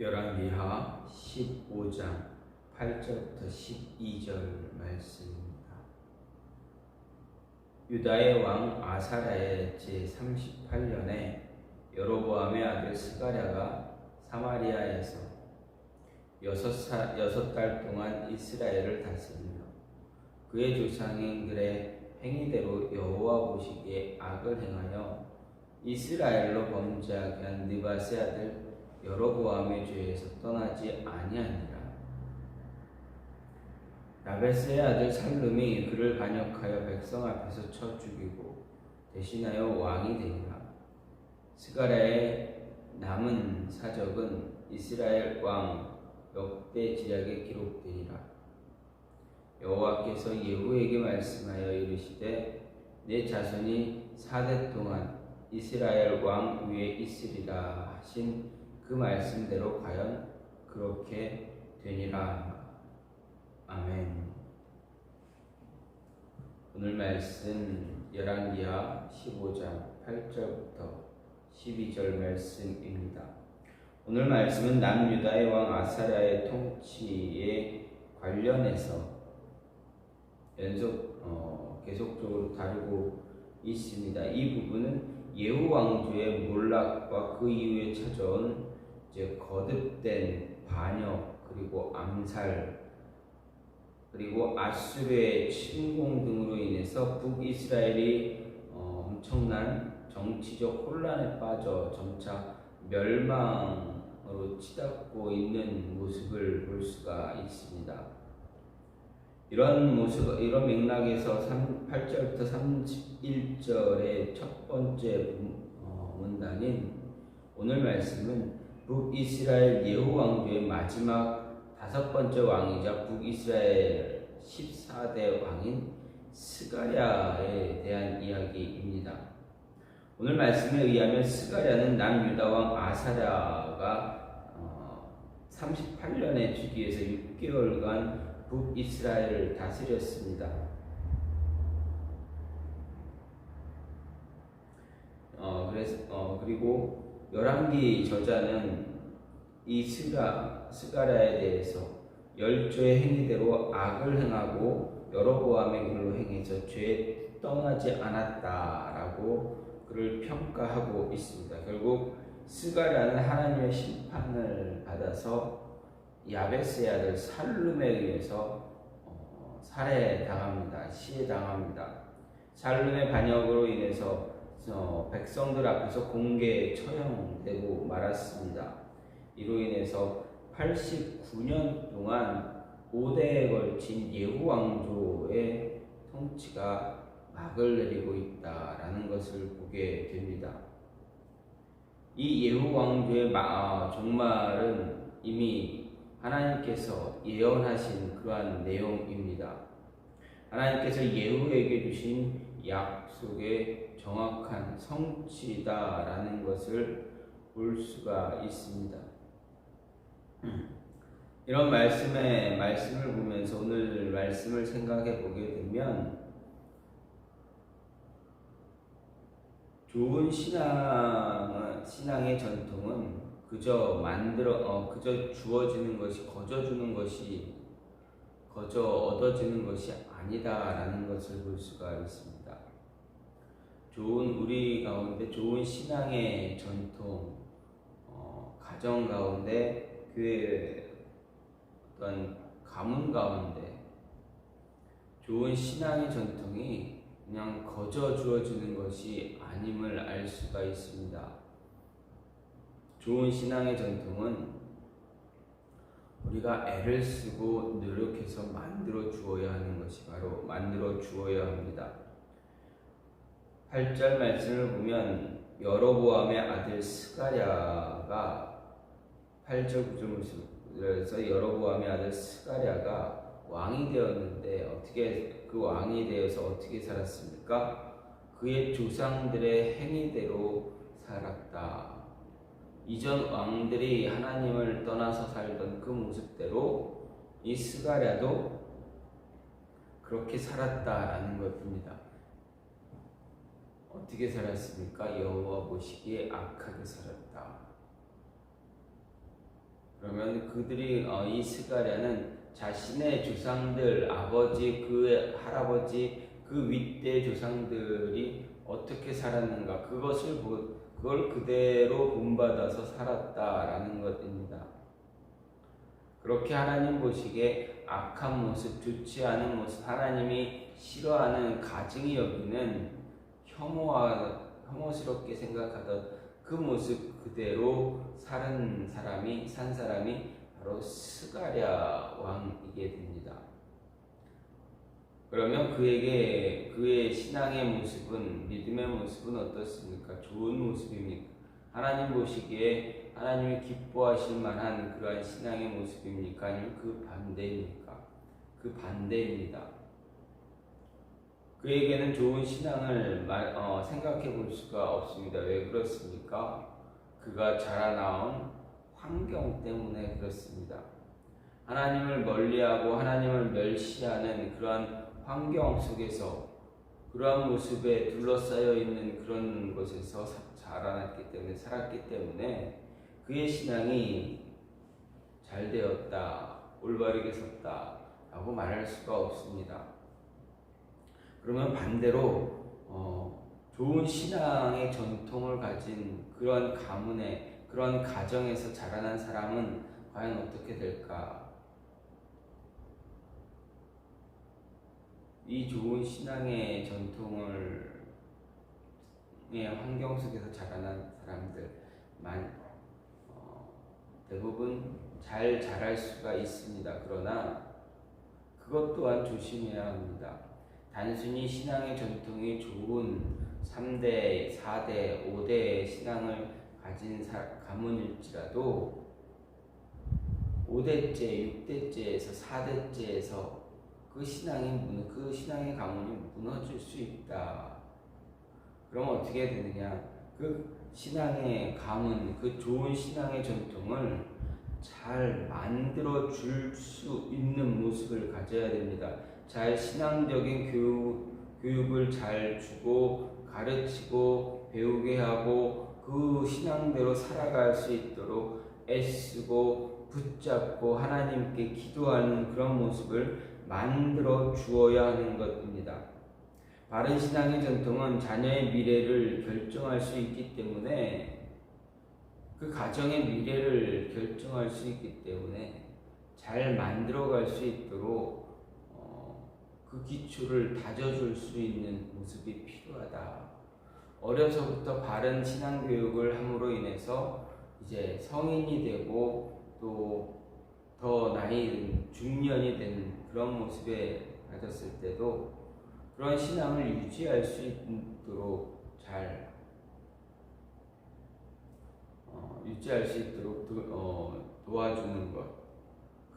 열왕기하 15장 8절부터 12절 말씀입니다. 유다의 왕 아사랴의 제38년에 여로보암의 아들 스가랴가 사마리아에서 6달 동안 이스라엘을 다스리며 그의 조상들의 행위대로 여호와 보시기에 악을 행하여 이스라엘로 범죄하게 한 느밧의 아들 여로보암의 죄에서 떠나지 아니하니라. 나베스의 아들 살룸이 그를 반역하여 백성 앞에서 쳐 죽이고 대신하여 왕이 되니라. 스가랴의 남은 사적은 이스라엘 왕 역대지략에 기록되니라. 여호와께서 예후에게 말씀하여 이르시되 내 자손이 4대 동안 이스라엘 왕 위에 있으리라 하신 그 말씀대로 과연 그렇게 되니라. 아멘. 오늘 말씀 열왕기하 15장 8절부터 12절 말씀입니다. 오늘 말씀은 남유다의 왕 아사랴의 통치에 관련해서 계속적으로 다루고 있습니다. 이 부분은 예후 왕조의 몰락과 그 이후에 찾아온 거듭된 반역 그리고 암살 그리고 아수르의 침공 등으로 인해서 북이스라엘이 엄청난 정치적 혼란에 빠져 점차 멸망으로 치닫고 있는 모습을 볼 수가 있습니다. 이런 맥락에서 8절부터 31절의 첫 번째 문단인 오늘 말씀은 북이스라엘 예후 왕조의 마지막 5번째 왕이자 북이스라엘 14대 왕인 스가랴에 대한 이야기입니다. 오늘 말씀에 의하면 스가랴는 남유다 왕 아사랴가 38년의 주기에서 6개월간 북이스라엘을 다스렸습니다. 그리고 열왕기 저자는 이 스가랴에 대해서 열조의 행위대로 악을 행하고 여로보암의 길로 행해서 죄에 떠나지 않았다라고 그를 평가하고 있습니다. 결국 스가랴는 하나님의 심판을 받아서 야베스의 아들 살룸에 의해서 살해당합니다. 시해당합니다. 살룸의 반역으로 인해서 백성들 앞에서 공개 처형되고 말았습니다. 이로 인해서 89년 동안 5대에 걸친 예후 왕조의 통치가 막을 내리고 있다라는 것을 보게 됩니다. 이 예후 왕조의 종말은 이미 하나님께서 예언하신 그러한 내용입니다. 하나님께서 예후에게 주신 약속의 정확한 성취다라는 것을 볼 수가 있습니다. 이런 말씀을 보면서 오늘 말씀을 생각해 보게 되면 좋은 신앙의 전통은 그저 주어지는 것이 거저 얻어지는 것이 아니다라는 것을 볼 수가 있습니다. 우리 가운데 좋은 신앙의 전통, 가정 가운데 교회 어떤 가문 가운데 좋은 신앙의 전통이 그냥 거저 주어지는 것이 아님을 알 수가 있습니다. 좋은 신앙의 전통은 우리가 애를 쓰고 노력해서 만들어 주어야 하는 것이 바로 만들어 주어야 합니다. 8절 말씀을 보면 여로보암의 아들 스가랴가 8절 9절에서 여로보암의 아들 스가랴가 왕이 되었는데 어떻게 그 왕이 되어서 어떻게 살았습니까? 그의 조상들의 행위대로 살았다. 이전 왕들이 하나님을 떠나서 살던 그 모습대로 이 스가랴도 그렇게 살았다라는 것입니다. 어떻게 살았습니까? 여호와 보시기에 악하게 살았다. 그러면 그들이 이 스가랴는 자신의 조상들, 아버지, 그 할아버지, 그 윗대 조상들이 어떻게 살았는가 그걸 그대로 본받아서 살았다라는 것입니다. 그렇게 하나님 보시기에 악한 모습, 좋지 않은 모습, 하나님이 싫어하는 가증히 여기는 혐오스럽게 생각하던 그 모습 그대로 산 사람이 바로 스가랴 왕이게 됩니다. 그러면 그의 신앙의 모습은, 믿음의 모습은 어떻습니까? 좋은 모습입니까? 하나님 보시기에 하나님이 기뻐하실 만한 그러한 신앙의 모습입니까? 아니면 그 반대입니까? 그 반대입니다. 그에게는 좋은 신앙을 생각해 볼 수가 없습니다. 왜 그렇습니까? 그가 자라나온 환경 때문에 그렇습니다. 하나님을 멀리하고 하나님을 멸시하는 그러한 환경 속에서, 그러한 모습에 둘러싸여 있는 그런 곳에서 자라났기 때문에, 살았기 때문에 그의 신앙이 잘 되었다, 올바르게 섰다 라고 말할 수가 없습니다. 그러면 반대로 좋은 신앙의 전통을 가진 그런 가문에, 그런 가정에서 자라난 사람은 과연 어떻게 될까? 이 좋은 신앙의 환경 속에서 자라난 사람들만 대부분 잘 자랄 수가 있습니다. 그러나 그것 또한 조심해야 합니다. 단순히 신앙의 전통이 좋은 3대, 4대, 5대의 신앙을 가진 가문일지라도 5대째, 6대째에서 4대째에서 그 신앙의 가문이 무너질 수 있다. 그럼 어떻게 되느냐? 그 신앙의 가문, 그 좋은 신앙의 전통을 잘 만들어 줄 수 있는 모습을 가져야 됩니다. 잘 신앙적인 교육을 잘 주고 가르치고 배우게 하고 그 신앙대로 살아갈 수 있도록 애쓰고 붙잡고 하나님께 기도하는 그런 모습을 만들어 주어야 하는 것입니다. 바른 신앙의 전통은 자녀의 미래를 결정할 수 있기 때문에, 그 가정의 미래를 결정할 수 있기 때문에 잘 만들어갈 수 있도록 그 기초를 다져줄 수 있는 모습이 필요하다. 어려서부터 바른 신앙 교육을 함으로 인해서 이제 성인이 되고 또 더 나이 중년이 된 그런 모습에 가졌을 때도 그런 신앙을 유지할 수 있도록 도와주는 것,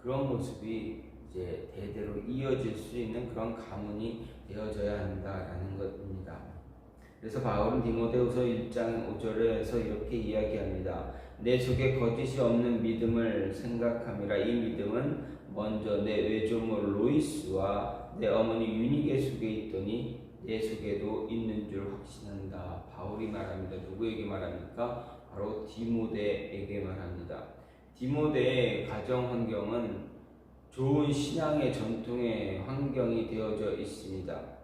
그런 모습이 이제 대대로 이어질 수 있는 그런 가문이 되어져야 한다라는 것입니다. 그래서 바울은 디모데후서 1장 5절에서 이렇게 이야기합니다. 내 속에 거짓이 없는 믿음을 생각함이라. 이 믿음은 먼저 내 외조모 로이스와 내 어머니 유니게 속에 있더니 내 속에도 있는 줄 확신한다. 바울이 말합니다. 누구에게 말합니까? 바로 디모데에게 말합니다. 디모데의 가정 환경은 좋은 신앙의 전통의 환경이 되어져 있습니다.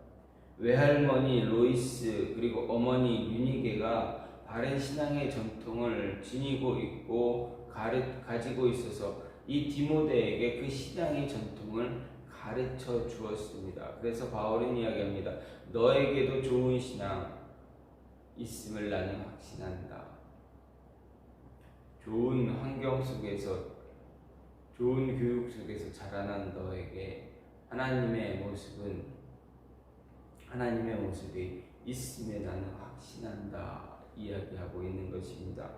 외할머니 로이스 그리고 어머니 유니게가 바른 신앙의 전통을 지니고 있고 가지고 있어서 이 디모데에게 그 신앙의 전통을 가르쳐 주었습니다. 그래서 바울은 이야기합니다. 너에게도 좋은 신앙 있음을 나는 확신한다. 좋은 환경 속에서, 좋은 교육 속에서 자라난 너에게 하나님의 모습이 있음에 나는 확신한다 이야기하고 있는 것입니다.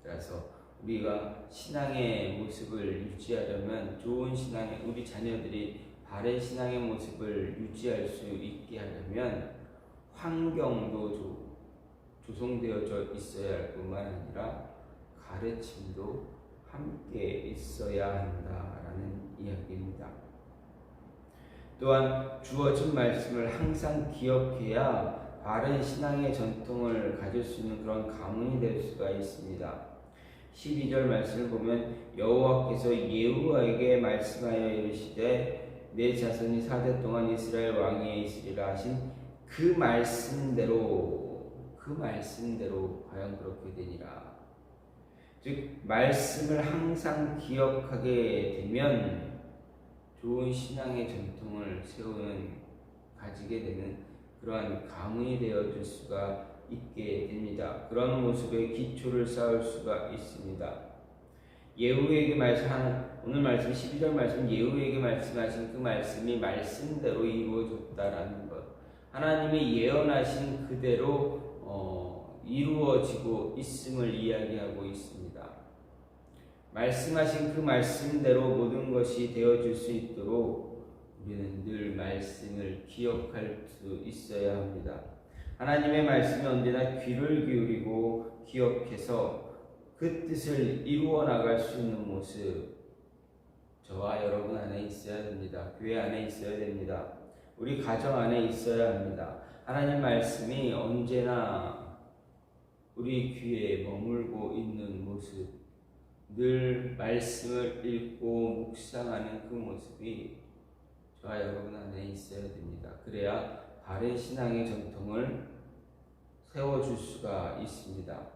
그래서 우리가 신앙의 모습을 유지하려면, 좋은 신앙의, 우리 자녀들이 바른 신앙의 모습을 유지할 수 있게 하려면 환경도 조성되어져 있어야 할 뿐만 아니라 가르침도 함께 있어야 한다라는 이야기입니다. 또한 주어진 말씀을 항상 기억해야 바른 신앙의 전통을 가질 수 있는 그런 가문이 될 수가 있습니다. 12절 말씀을 보면 여호와께서 예후에게 말씀하여 이르시되 내 자손이 4대 동안 이스라엘 왕위에 있으리라 하신 그 말씀대로 과연 그렇게 되니라. 즉 말씀을 항상 기억하게 되면 좋은 신앙의 전통을 가지게 되는 그러한 가문이 되어줄 수가 있게 됩니다. 그런 모습의 기초를 쌓을 수가 있습니다. 예후에게 오늘 말씀 12절 말씀 예후에게 말씀하신 그 말씀이 말씀대로 이루어졌다라는 것, 하나님이 예언하신 그대로 이루어지고 있음을 이야기하고 있습니다. 말씀하신 그 말씀대로 모든 것이 되어질 수 있도록 우리는 늘 말씀을 기억할 수 있어야 합니다. 하나님의 말씀에 언제나 귀를 기울이고 기억해서 그 뜻을 이루어 나갈 수 있는 모습, 저와 여러분 안에 있어야 됩니다. 교회 안에 있어야 됩니다. 우리 가정 안에 있어야 합니다. 하나님 말씀이 언제나 우리 귀에 머물고 있는 모습, 늘 말씀을 읽고 묵상하는 그 모습이 저와 여러분 안에 있어야 됩니다. 그래야 바른 신앙의 전통을 세워줄 수가 있습니다.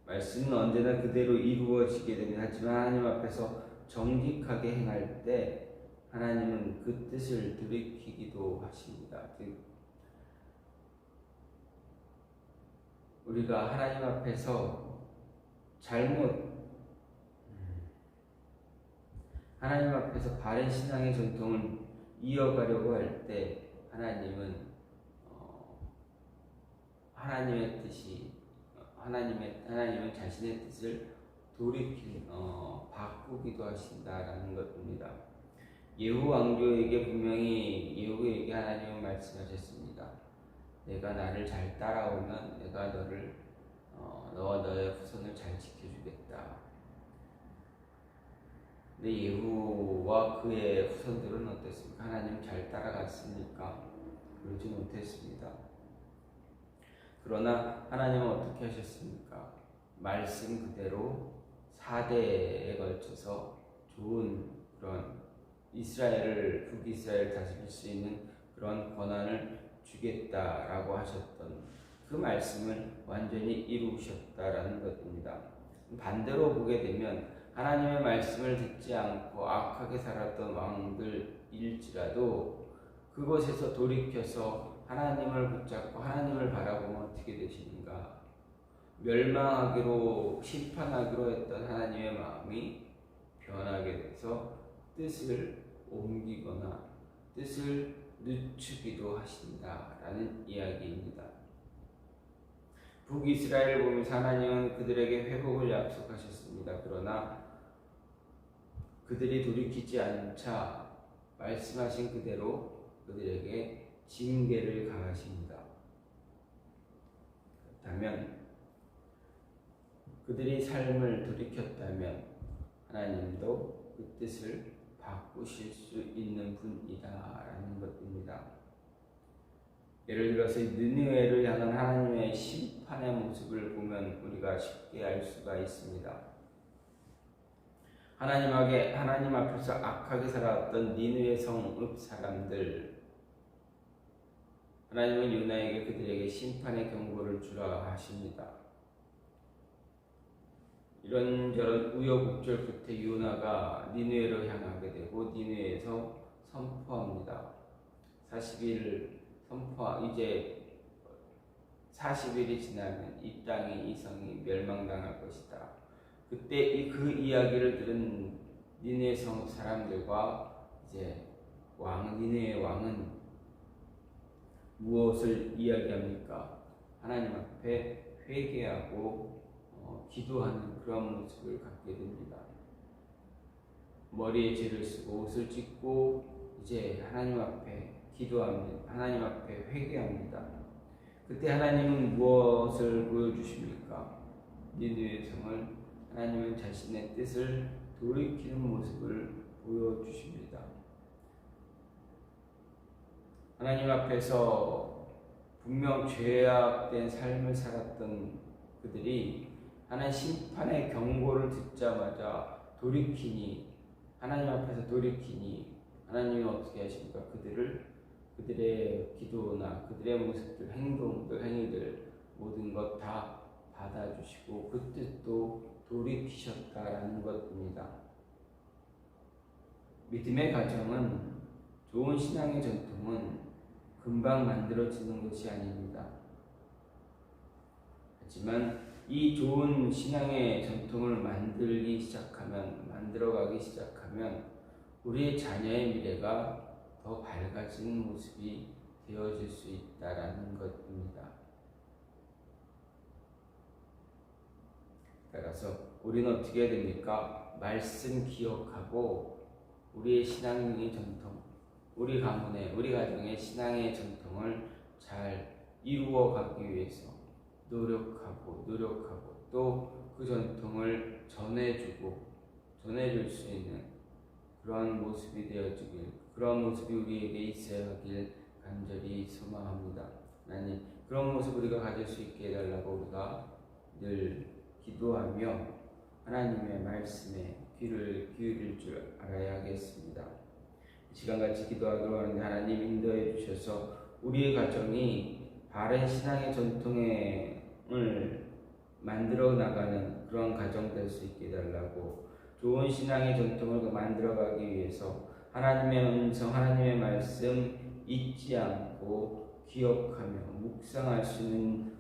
말씀은 언제나 그대로 이루어지게 됩니다. 하지만 하나님 앞에서 정직하게 행할 때 하나님은 그 뜻을 돌이키기도 하십니다. 우리가 하나님 앞에서 하나님 앞에서 바른 신앙의 전통을 이어가려고 할 때 하나님은 하나님은 자신의 뜻을 바꾸기도 하신다라는 것입니다. 예후 왕조에게 분명히 예후에게 하나님은 말씀하셨습니다. 내가 나를 잘 따라오면 내가 너와 너의 후손을 잘 지켜주겠다. 근데 예후와 그의 후손들은 어땠습니까? 하나님 잘 따라갔습니까? 그러지 못했습니다. 그러나 하나님은 어떻게 하셨습니까? 말씀 그대로 4대에 걸쳐서 좋은 그런 북이스라엘을 다스릴 수 있는 그런 권한을 주겠다라고 하셨던 그 말씀을 완전히 이루셨다라는 것입니다. 반대로 보게 되면 하나님의 말씀을 듣지 않고 악하게 살았던 왕들일지라도 그곳에서 돌이켜서 하나님을 붙잡고 하나님을 바라보면 어떻게 되시는가? 멸망하기로 심판하기로 했던 하나님의 마음이 변하게 돼서 뜻을 옮기거나 뜻을 늦추기도 하신다라는 이야기입니다. 북이스라엘을 보면서 하나님은 그들에게 회복을 약속하셨습니다. 그러나 그들이 돌이키지 않자 말씀하신 그대로 그들에게 징계를 가하십니다. 그렇다면 그들이 삶을 돌이켰다면 하나님도 그 뜻을 바꾸실 수 있는 분이다라는 것입니다. 예를 들어서 느느웨를 향한 하나님의 심판의 모습을 보면 우리가 쉽게 알 수가 있습니다. 하나님 앞에서 악하게 살아왔던 니느웨 성읍 사람들, 하나님은 요나에게 그들에게 심판의 경고를 주라 하십니다. 이런저런 우여곡절 끝에 요나가 니느웨로 향하게 되고 니느웨에서 선포합니다. 40일이 지나면 이 땅이 이 성이 멸망당할 것이다. 그때 그 이야기를 들은 니느웨 성 사람들과 니느웨 왕은 무엇을 이야기합니까? 하나님 앞에 회개하고 기도하는 그런 모습을 갖게 됩니다. 머리에 죄를 쓰고 옷을 찢고 하나님 앞에 기도합니다. 하나님 앞에 회개합니다. 그때 하나님은 무엇을 보여주십니까? 니느웨 성을 하나님은 자신의 뜻을 돌이키는 모습을 보여주십니다. 하나님 앞에서 분명 죄악된 삶을 살았던 그들이 하나님 심판의 경고를 듣자마자 돌이키니, 하나님 앞에서 돌이키니 하나님은 어떻게 하십니까? 그들의 기도나 그들의 모습들, 행동들, 행위들 모든 것 다 받아주시고 그 뜻도 돌이키셨다라는 것입니다. 믿음의 가정은, 좋은 신앙의 전통은 금방 만들어지는 것이 아닙니다. 하지만 이 좋은 신앙의 전통을 만들어가기 시작하면 우리의 자녀의 미래가 더 밝아지는 모습이 되어질 수 있다라는 것입니다. 따라서 우리는 어떻게 해야 됩니까? 말씀 기억하고 우리의 신앙의 전통, 우리 가문의, 우리 가정의 신앙의 전통을 잘 이루어가기 위해서 노력하고 또 그 전통을 전해줄 수 있는 그런 모습이 되어지길, 그런 모습이 우리에게 있어야 하길 간절히 소망합니다. 하나님, 그런 모습 우리가 가질 수 있게 해달라고 우리가 늘 기도하며 하나님의 말씀에 귀를 기울일 줄 알아야 하겠습니다. 이 시간같이 기도하기로 하는데 하나님 인도해 주셔서 우리의 가정이 바른 신앙의 전통을 만들어 나가는 그런 가정 될 수 있게 해달라고, 좋은 신앙의 전통을 만들어가기 위해서 하나님의 음성, 하나님의 말씀 잊지 않고 기억하며 묵상할 수 있는